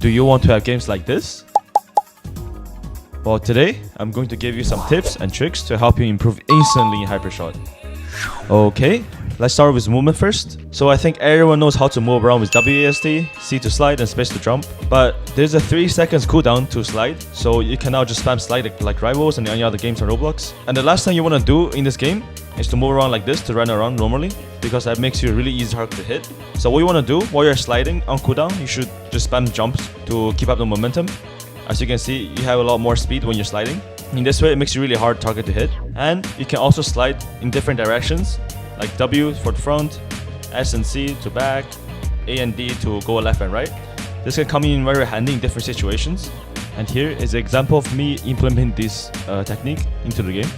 Do you want to have games like this? Well, today I'm going to give you some tips and tricks to help you improve instantly in Hypershot. Okay, let's start with movement first. So I think everyone knows how to move around with WASD, C to slide and space to jump. But there's a 3 seconds cooldown to slide, so you can now just spam slide like rivals and any other games on Roblox. And the last thing you want to do in this game is to move around like this to run around normally, because that makes you a really easy target to hit. So what you want to do while you're sliding on cooldown, you should just spam jumps to keep up the momentum. As you can see, you have a lot more speed when you're sliding. In this way, it makes you really hard target to hit. And you can also slide in different directions, like W for the front, S and C to back, A and D to go left and right. This can come in very handy in different situations. And here is an example of me implementing this technique into the game.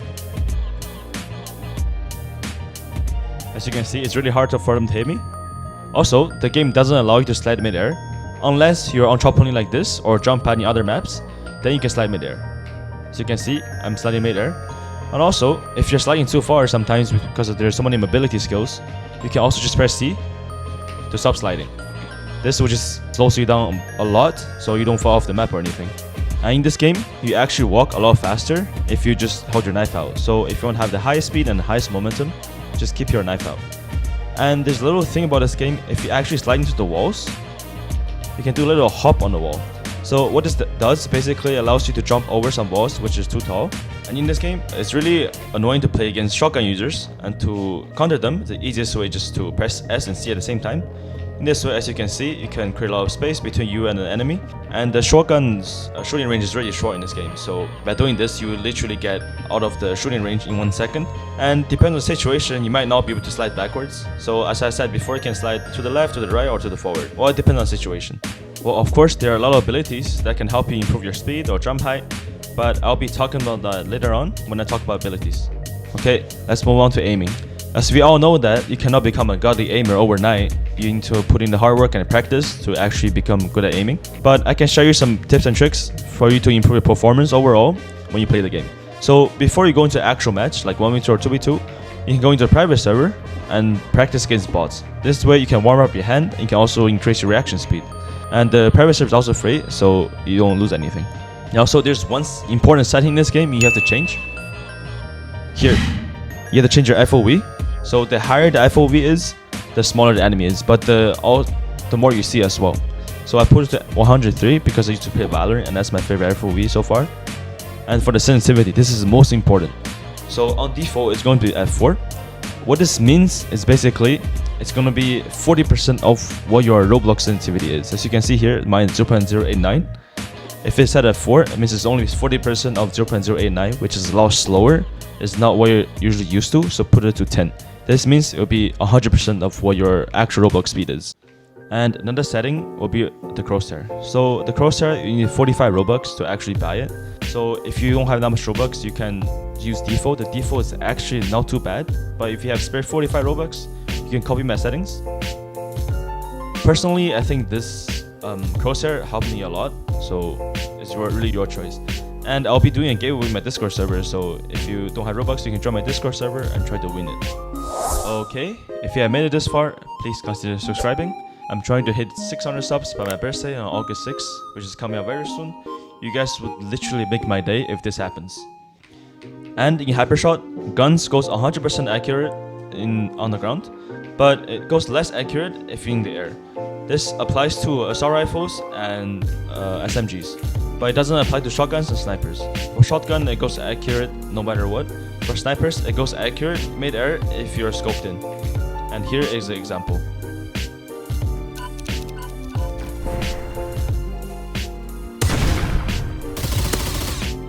As you can see, it's really hard for them to hit me. Also, the game doesn't allow you to slide mid-air, unless you're on trampoline like this or jump pad in other maps, then you can slide mid-air. So you can see, I'm sliding mid-air. And also, if you're sliding too far sometimes because there's so many mobility skills, you can also just press C to stop sliding. This will just slows you down a lot, so you don't fall off the map or anything. And in this game, you actually walk a lot faster if you just hold your knife out. So if you want to have the highest speed and the highest momentum, just keep your knife out. And there's a little thing about this game, if you actually slide into the walls, you can do a little hop on the wall. So what this does basically allows you to jump over some walls which is too tall. And in this game, it's really annoying to play against shotgun users, and to counter them, the easiest way is just to press S and C at the same time. In this way, as you can see, you can create a lot of space between you and an enemy. And the shotgun's shooting range is really short in this game, so by doing this, you literally get out of the shooting range in 1 second. And depending on the situation, you might not be able to slide backwards. So as I said before, you can slide to the left, to the right, or to the forward. Well, it depends on the situation. Well, of course, there are a lot of abilities that can help you improve your speed or jump height, but I'll be talking about that later on when I talk about abilities. Okay, let's move on to aiming. As we all know that you cannot become a godly aimer overnight, you need to put in the hard work and practice to actually become good at aiming. But I can show you some tips and tricks for you to improve your performance overall when you play the game. So before you go into actual match, like 1v2 or 2v2, you can go into a private server and practice against bots. This way you can warm up your hand and you can also increase your reaction speed. And the private server is also free, so you don't lose anything. Now, so there's one important setting in this game you have to change. Here, you have to change your FOV. So the higher the FOV is, the smaller the enemy is, but the more you see as well. So I put it to 103 because I used to play Valorant and that's my favorite FOV so far. And for the sensitivity, this is the most important. So on default, it's going to be F4. What this means is basically, it's going to be 40% of what your Roblox sensitivity is. As you can see here, mine is 0.089. If it's set at 4, it means it's only 40% of 0.089, which is a lot slower. It's not what you're usually used to, so put it to 10. This means it will be 100% of what your actual Roblox speed is. And another setting will be the crosshair. So the crosshair, you need 45 Robux to actually buy it. So if you don't have that much Robux, you can use default. The default is actually not too bad, but if you have spare 45 Robux, you can copy my settings. Personally, I think this crosshair helped me a lot, so it's really your choice. And I'll be doing a giveaway with my Discord server, so if you don't have Robux, you can join my Discord server and try to win it. Okay, if you have made it this far, please consider subscribing. I'm trying to hit 600 subs by my birthday on August 6th, which is coming up very soon. You guys would literally make my day if this happens. And in Hypershot, guns goes 100% accurate on the ground, but it goes less accurate if you're in the air. This applies to assault rifles and SMGs, but it doesn't apply to shotguns and snipers. For shotgun, it goes accurate no matter what. For snipers, it goes accurate mid-air if you're scoped in. And here is the example.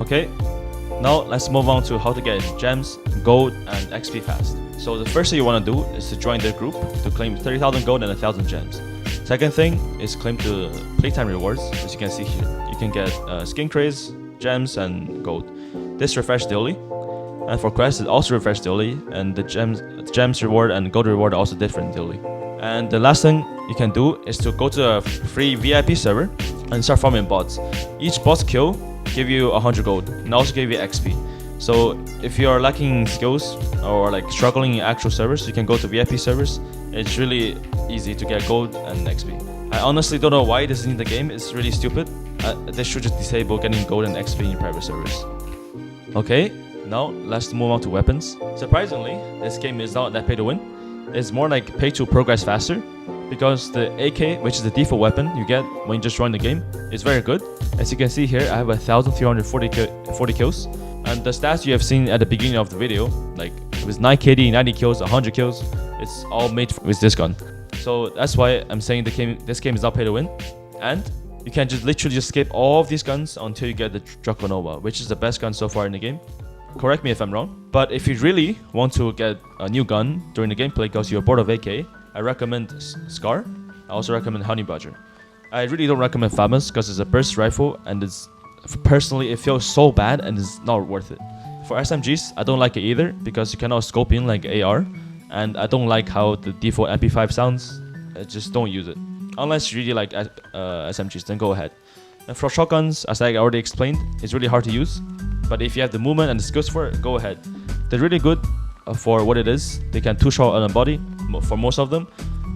Okay, now let's move on to how to get gems, gold, and XP fast. So the first thing you want to do is to join their group to claim 30,000 gold and 1,000 gems. Second thing is claim the playtime rewards. As you can see here, you can get skin crates, gems, and gold. This refresh daily, and for quests it also refresh daily, and the gems reward and gold reward are also different daily. And the last thing you can do is to go to a free VIP server and start farming bots. Each bot kill give you 100 gold and also give you XP. So if you are lacking skills or like struggling in actual servers, you can go to VIP servers. It's really easy to get gold and XP. I honestly don't know why this is in the game. It's really stupid. They should just disable getting gold and XP in private servers. Okay, now let's move on to weapons. Surprisingly, this game is not that pay to win. It's more like pay to progress faster, because the AK, which is the default weapon you get when you just join the game, is very good. As you can see here, I have 1,340 kills, and the stats you have seen at the beginning of the video, like it was 9 KD, 90 kills, 100 kills, it's all made with this gun. So that's why I'm saying this game is not pay to win, and you can just literally just skip all of these guns until you get the Draconova, which is the best gun so far in the game. Correct me if I'm wrong, but if you really want to get a new gun during the gameplay because you're bored of AK, I recommend Scar. I also recommend Honey Badger. I really don't recommend Famous because it's a burst rifle, and personally it feels so bad and it's not worth it. For SMGs, I don't like it either because you cannot scope in like AR, and I don't like how the default MP5 sounds. Just don't use it. Unless you really like SMGs, then go ahead. And for shotguns, as I already explained, it's really hard to use. But if you have the movement and the skills for it, go ahead. They're really good for what it is. They can two-shot on a body for most of them.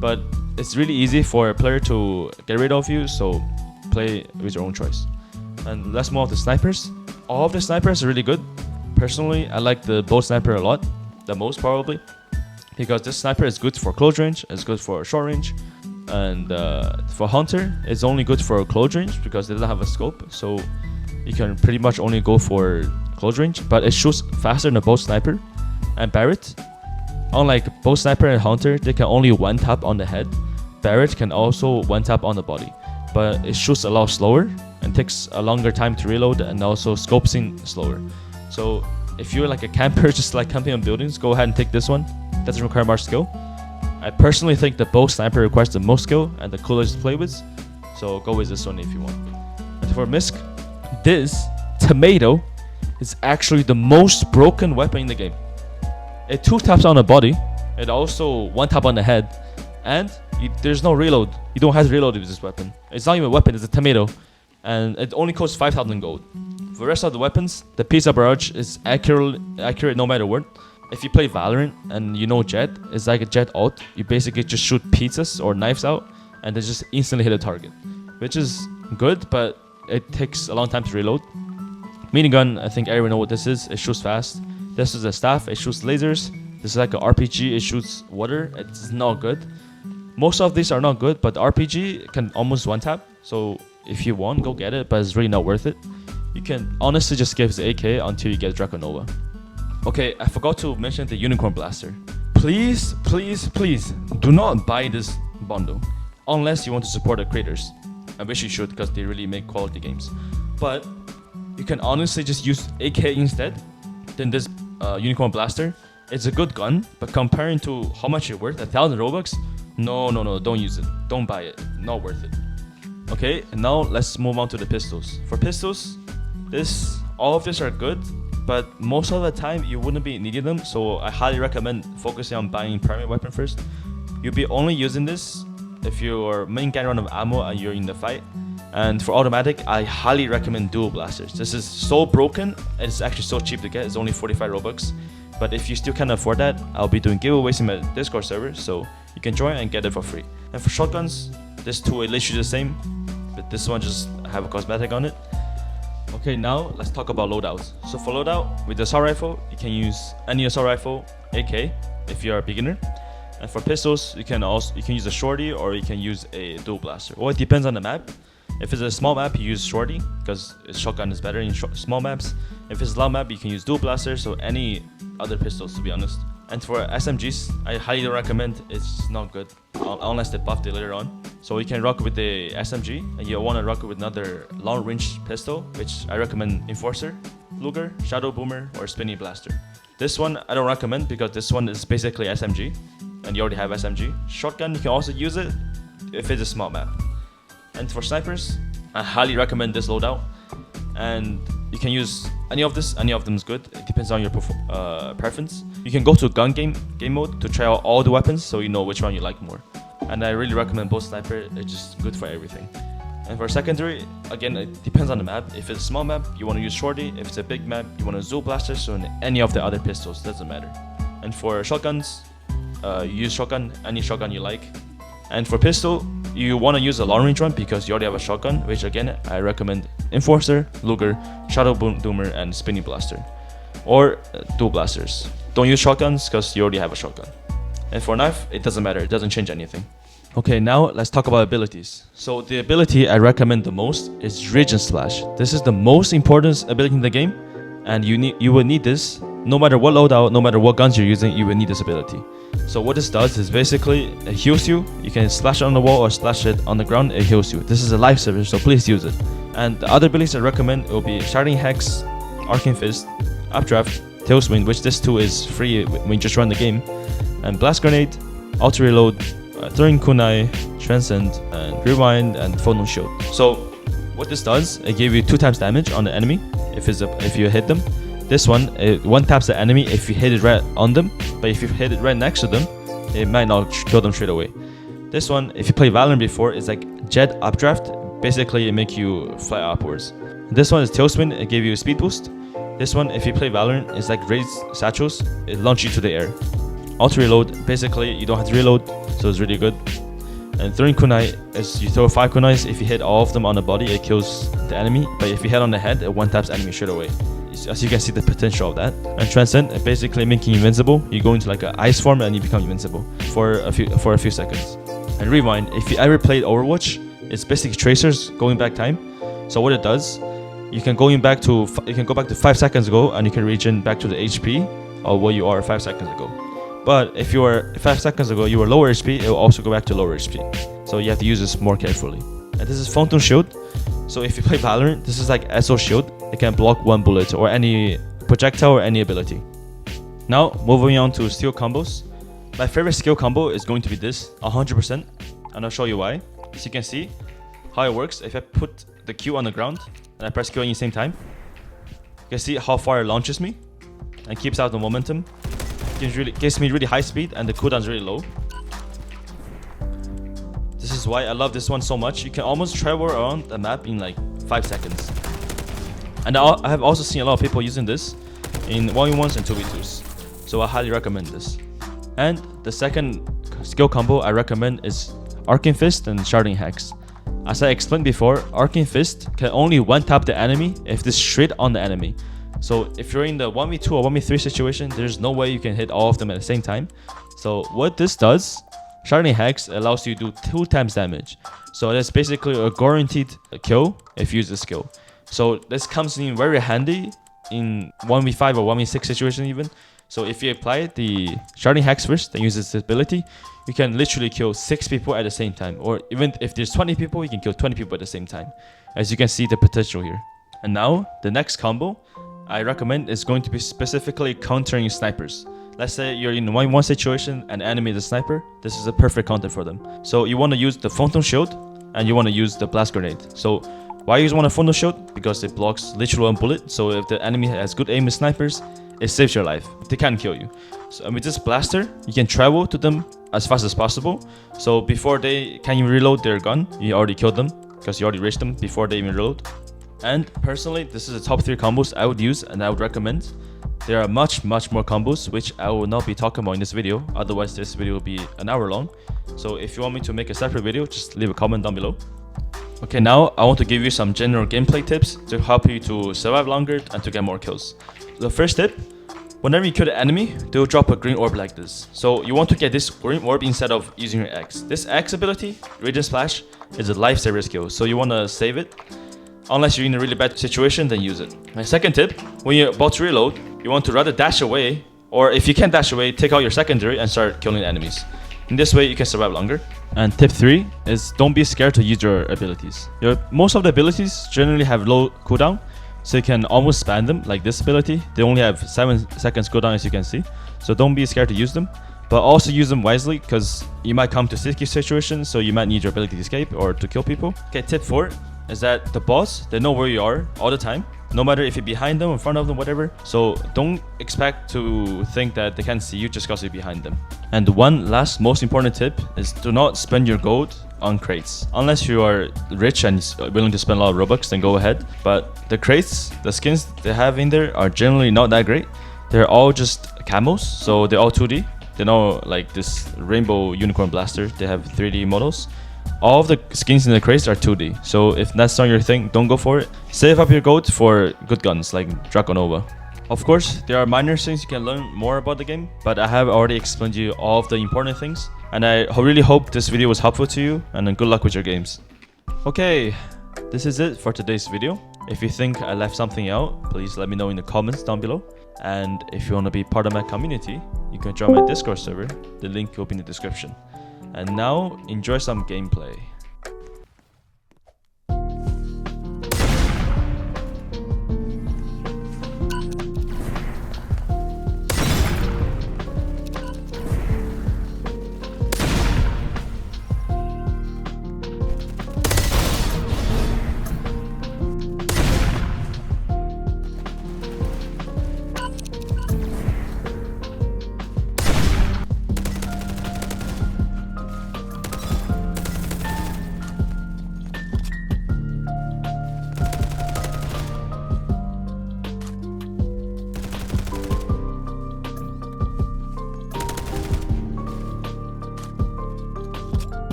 But it's really easy for a player to get rid of you, so play with your own choice. And let's move on to snipers. All of the snipers are really good. Personally, I like the bow sniper a lot. The most probably. Because this sniper is good for close range, it's good for short range. And for hunter, it's only good for close range because they don't have a scope, so you can pretty much only go for close range. But it shoots faster than a bow sniper. And Barrett, unlike bow sniper and hunter, they can only one tap on the head. Barrett can also one tap on the body, but it shoots a lot slower and takes a longer time to reload, and also scopes in slower. So if you're like a camper, just like camping on buildings, go ahead and take this one. Doesn't require much skill. I personally think the bow sniper requires the most skill and the coolest to play with, so go with this one if you want. And for Misk, this tomato is actually the most broken weapon in the game. It two taps on the body, it also one tap on the head, and there's no reload. You don't have to reload with this weapon. It's not even a weapon, it's a tomato, and it only costs 5,000 gold. For the rest of the weapons, the pizza barrage is accurate no matter what. If you play Valorant and you know Jet, it's like a Jet ult. You basically just shoot pizzas or knives out and they just instantly hit a target, which is good, but it takes a long time to reload. Minigun, I think everyone knows what this is. It shoots fast. This is a staff. It shoots lasers. This is like an RPG. It shoots water. It's not good. Most of these are not good, but the RPG can almost one tap. So if you want, go get it, but it's really not worth it. You can honestly just skip the AK until you get Draconova. Okay, I forgot to mention the Unicorn Blaster. Please, please, please do not buy this bundle unless you want to support the creators. I wish you should because they really make quality games. But you can honestly just use AK instead than this Unicorn Blaster. It's a good gun, but comparing to how much it's worth, 1,000 Robux, no, don't use it. Don't buy it. Not worth it. Okay, and now let's move on to the pistols. For pistols, all of these are good, but most of the time you wouldn't be needing them, so I highly recommend focusing on buying primary weapon first. You'll be only using this if your main getting run of ammo and you're in the fight. And for automatic, I highly recommend dual blasters. This is so broken, and it's actually so cheap to get. It's only 45 Robux. But if you still can't afford that, I'll be doing giveaways in my Discord server, so you can join and get it for free. And for shotguns, this two are literally the same, but this one just have a cosmetic on it. Okay, now let's talk about loadouts. So for loadout, with the assault rifle, you can use any assault rifle, AK, if you're a beginner. And for pistols, you can use a shorty or you can use a dual blaster. Well, it depends on the map. If it's a small map, you use shorty because shotgun is better in small maps. If it's a long map, you can use dual blaster, so any other pistols, to be honest. And for SMGs, I highly don't recommend. It's not good unless they buffed it later on. So you can rock with the SMG, and you want to rock it with another long-range pistol, which I recommend Enforcer, Luger, Shadow Boomer, or Spinning Blaster. This one I don't recommend because this one is basically SMG, and you already have SMG. Shotgun, you can also use it if it's a small map. And for snipers, I highly recommend this loadout, and you can use any of this. Any of them is good. It depends on your preference. You can go to gun game mode to try out all the weapons, so you know which one you like more. And I really recommend both sniper. It's just good for everything. And for secondary, again, it depends on the map. If it's a small map, you want to use shorty. If it's a big map, you want to dual blaster. So any of the other pistols, doesn't matter. And for shotguns, you use shotgun, any shotgun you like. And for pistol, you want to use a long range one because you already have a shotgun, which again I recommend Enforcer, Luger, Shadow Doomer, and Spinning Blaster, or dual blasters. Don't use shotguns because you already have a shotgun. And for knife, it doesn't matter, it doesn't change anything. Okay, now let's talk about abilities. So the ability I recommend the most is Regen Splash. This is the most important ability in the game, and you will need this no matter what loadout, no matter what guns you're using. You will need this ability. So what this does is basically it heals you. You can splash it on the wall or splash it on the ground. It heals you. This is a lifesaver, so please use it. And the other abilities I recommend will be Sharding Hex, Arcane Fist, Updraft, Tailwind, which this too is free when you just run the game, and Blast Grenade, Auto Reload, Throwing Kunai, Transcend, and Rewind, and Photon Shield. So what this does, it gives you 2 times damage on the enemy if you hit them. This one, it one taps the enemy if you hit it right on them, but if you hit it right next to them, it might not kill them straight away. This one, if you play Valorant before, it's like Jet Updraft. Basically, it makes you fly upwards. This one is Tailspin. It gives you a speed boost. This one, if you play Valorant, it's like Raised Satchels. It launches you to the air. Auto Reload, basically you don't have to reload, so it's really good. And Throwing Kunai is you throw 5 kunais. If you hit all of them on the body, it kills the enemy. But if you hit on the head, it one taps enemy straight away. As you can see the potential of that. And Transcend, it basically making you invincible. You go into like an ice form and you become invincible for a few seconds. And Rewind, if you ever played Overwatch, it's basically tracers going back time. So what it does, you can go back to 5 seconds ago and you can regen back to the HP of what you are 5 seconds ago. But if you were 5 seconds ago, you were lower HP, it will also go back to lower HP. So you have to use this more carefully. And this is Phantom Shield. So if you play Valorant, this is like SO Shield. It can block 1 bullet or any projectile or any ability. Now, moving on to skill combos. My favorite skill combo is going to be this, 100%. And I'll show you why. As you can see how it works. If I put the Q on the ground and I press Q at the same time, you can see how far it launches me and keeps out the momentum. Gives me really high speed and the cooldown is really low. This is why I love this one so much. You can almost travel around the map in like 5 seconds. And I have also seen a lot of people using this in 1v1s and 2v2s. So I highly recommend this. And the second skill combo I recommend is Arcane Fist and Sharding Hex. As I explained before, Arcane Fist can only one tap the enemy if it's straight on the enemy. So if you're in the 1v2 or 1v3 situation, there's no way you can hit all of them at the same time. So what this does, Sharding Hex allows you to do 2 times damage. So that's basically a guaranteed kill if you use the skill. So this comes in very handy in 1v5 or 1v6 situation even. So if you apply the Sharding Hex first and use this ability, you can literally kill 6 people at the same time. Or even if there's 20 people, you can kill 20 people at the same time. As you can see the potential here. And now the next combo I recommend is going to be specifically countering snipers. Let's say you're in 1v1 situation and enemy is a sniper. This is a perfect counter for them. So you want to use the Phantom Shield and you want to use the Blast Grenade. So why you want a Phantom Shield? Because it blocks literally 1 bullet. So if the enemy has good aim with snipers, it saves your life. They can't kill you. So with this blaster, you can travel to them as fast as possible. So before they can even reload their gun, you already killed them because you already reached them before they even reload. And personally, this is the top 3 combos I would use and I would recommend. There are much more combos which I will not be talking about in this video. Otherwise, this video will be an hour long. So if you want me to make a separate video, just leave a comment down below. Okay, now I want to give you some general gameplay tips to help you to survive longer and to get more kills. The first tip, whenever you kill the enemy, they will drop a green orb like this. So you want to get this green orb instead of using your X. This X ability, Regen Splash, is a lifesaver skill. So you want to save it. Unless you're in a really bad situation, then use it. My second tip, when you're about to reload, you want to rather dash away, or if you can't dash away, take out your secondary and start killing enemies. In this way, you can survive longer. And tip 3 is don't be scared to use your abilities. Most of the abilities generally have low cooldown, so you can almost spam them, like this ability. They only have 7 seconds cooldown, as you can see. So don't be scared to use them. But also use them wisely, because you might come to sticky situations, so you might need your ability to escape or to kill people. Okay, tip 4 is that the boss, they know where you are all the time, no matter if you're behind them, in front of them, whatever. So don't expect to think that they can't see you just because you're behind them. And one last most important tip is do not spend your gold on crates. Unless you are rich and willing to spend a lot of Robux, then go ahead. But the crates, the skins they have in there are generally not that great. They're all just camos, so they're all 2D. They know like this rainbow unicorn blaster, they have 3D models. all of the skins in the crates are 2D. So if that's not your thing, don't go for it. Save up your gold for good guns like Dragonova. Of course, there are minor things you can learn more about the game, but I have already explained to you all of the important things. And I really hope this video was helpful to you, and then good luck with your games. Okay, this is it for today's video. If you think I left something out, please let me know in the comments down below. And if you want to be part of my community, you can join my Discord server. The link will be in the description. And now, enjoy some gameplay.